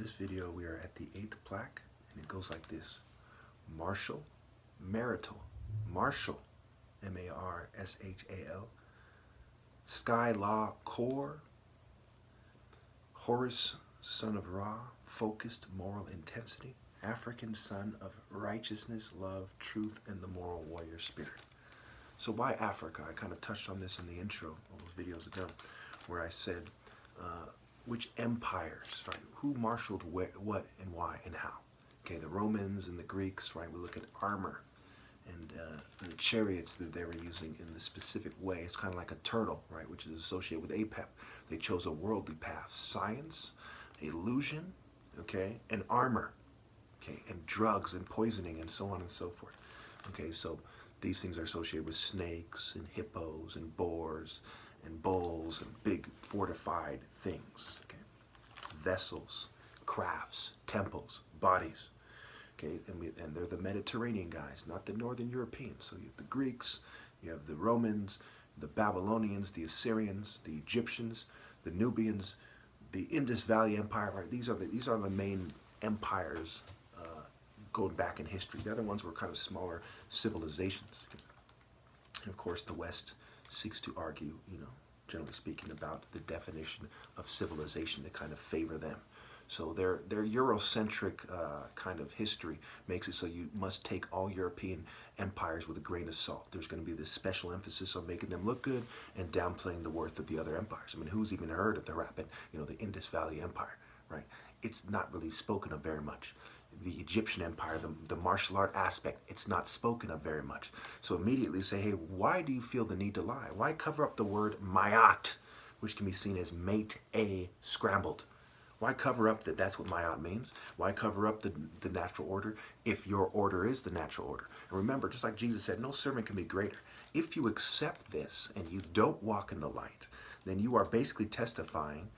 this video, we are at the 8th plaque, and it goes like this. Martial, marital, martial, M-A-R-S-H-A-L, sky law core, Horus, son of Ra, focused moral intensity, African son of righteousness, love, truth, and the moral warrior spirit. So why Africa? I kind of touched on this in the intro, all those videos ago, where I said which empires, right? Who marshaled what and why and how? Okay, the Romans and the Greeks, right? We look at armor and the chariots that they were using in the specific way. It's kind of like a turtle, right? Which is associated with APEP. They chose a worldly path: science, illusion, okay, and armor, okay, and drugs and poisoning and so on and so forth. Okay, so these things are associated with snakes and hippos and boars and bulls and big fortified things, okay? Vessels, crafts, temples, bodies, okay? And they're the Mediterranean guys, not the Northern Europeans. So you have the Greeks, you have the Romans, the Babylonians, the Assyrians, the Egyptians, the Nubians, the Indus Valley Empire, right? These are the main empires going back in history. The other ones were kind of smaller civilizations. And of course, the West seeks to argue, generally speaking, about the definition of civilization to kind of favor them. So their Eurocentric kind of history makes it so you must take all European empires with a grain of salt. There's going to be this special emphasis on making them look good and downplaying the worth of the other empires. I mean, who's even heard of the the Indus Valley Empire, right? It's not really spoken of very much. The Egyptian Empire, the martial art aspect, it's not spoken of very much. So immediately say, hey, why do you feel the need to lie? Why cover up the word mayat, which can be seen as mate a scrambled? Why cover up that that's what mayat means? Why cover up the natural order if your order is the natural order? And remember, just like Jesus said, no servant can be greater. If you accept this and you don't walk in the light, then you are basically testifying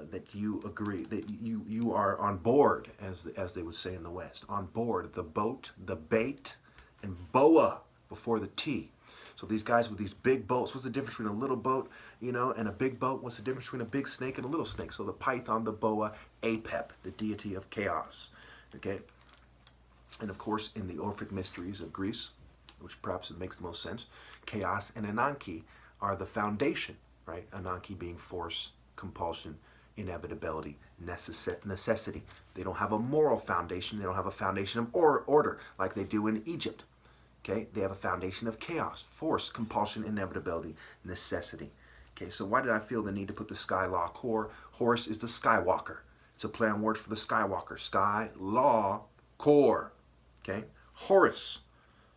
that you agree, that you are on board, as they would say in the West, on board the boat, the bait, and boa before the T. So these guys with these big boats, what's the difference between a little boat, and a big boat? What's the difference between a big snake and a little snake? So the python, the boa, Apep, the deity of chaos, okay? And of course, in the Orphic mysteries of Greece, which perhaps it makes the most sense, chaos and Ananke are the foundation, right? Ananke being force, compulsion, inevitability, necessity. They don't have a moral foundation. They don't have a foundation of order like they do in Egypt. Okay, they have a foundation of chaos, force, compulsion, inevitability, necessity. Okay, so why did I feel the need to put the sky law core? Horus is the skywalker. It's a play on words for the skywalker. Sky law core. Okay, Horus,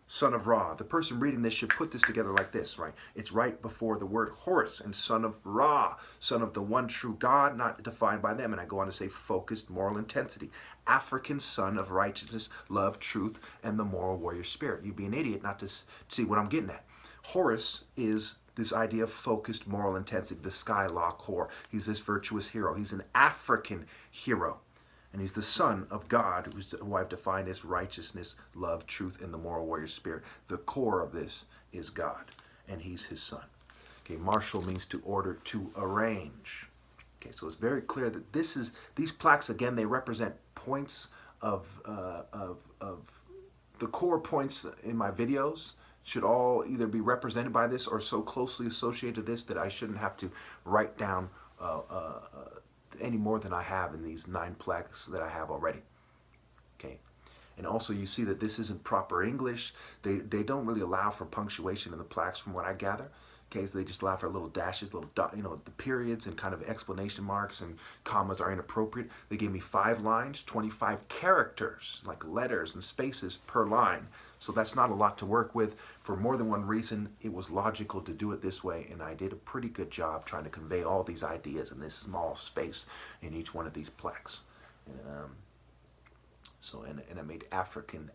son of Ra. The person reading this should put this together like this, right? It's right before the word Horus and son of Ra, son of the one true God, not defined by them. And I go on to say focused moral intensity. African son of righteousness, love, truth, and the moral warrior spirit. You'd be an idiot not to see what I'm getting at. Horus is this idea of focused moral intensity, the sky law core. He's this virtuous hero. He's an African hero. And he's the son of God, who I've defined as righteousness, love, truth, and the moral warrior spirit. The core of this is God, and he's his son. Okay, martial means to order, to arrange. Okay, so it's very clear that these plaques, again, they represent points of the core points in my videos should all either be represented by this or so closely associated to this that I shouldn't have to write down any more than I have in these 9 plaques that I have already. Okay, and also you see that this isn't proper English. They don't really allow for punctuation in the plaques, from what I gather. Okay, so they just allow for little dashes, little dot, the periods and kind of exclamation marks and commas are inappropriate. They gave me 5 lines, 25 characters, like letters and spaces per line. So that's not a lot to work with. For more than one reason, it was logical to do it this way, and I did a pretty good job trying to convey all these ideas in this small space in each one of these plaques. And I made African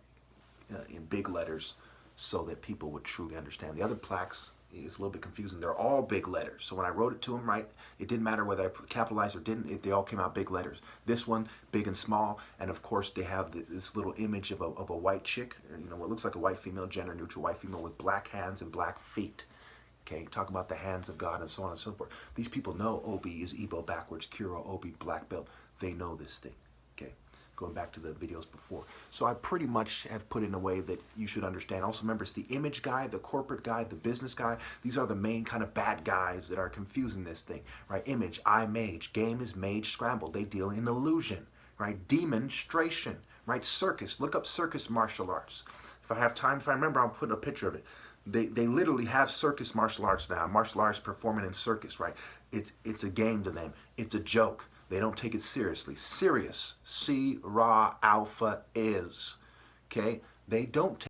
in big letters so that people would truly understand. The other plaques, it's a little bit confusing. They're all big letters. So when I wrote it to them, right, it didn't matter whether I capitalized or didn't. They all came out big letters. This one, big and small. And of course, they have this little image of a white chick, what looks like a white female, gender neutral white female with black hands and black feet. Okay, talk about the hands of God and so on and so forth. These people know Obi is Igbo backwards, Kuro, Obi, black belt. They know this thing. Okay, going back to the videos before. So I pretty much have put in a way that you should understand. Also remember, it's the image guy, the corporate guy, the business guy. These are the main kind of bad guys that are confusing this thing, right? Image, I mage. Game is mage scramble. They deal in illusion, right? Demonstration, right? Circus. Look up circus martial arts. If I have time, if I remember, I'll put a picture of it. They literally have circus martial arts now. Martial arts performing in circus, right? It's a game to them. It's a joke. They don't take it seriously. Serious. C, Ra, Alpha is. Okay? They don't take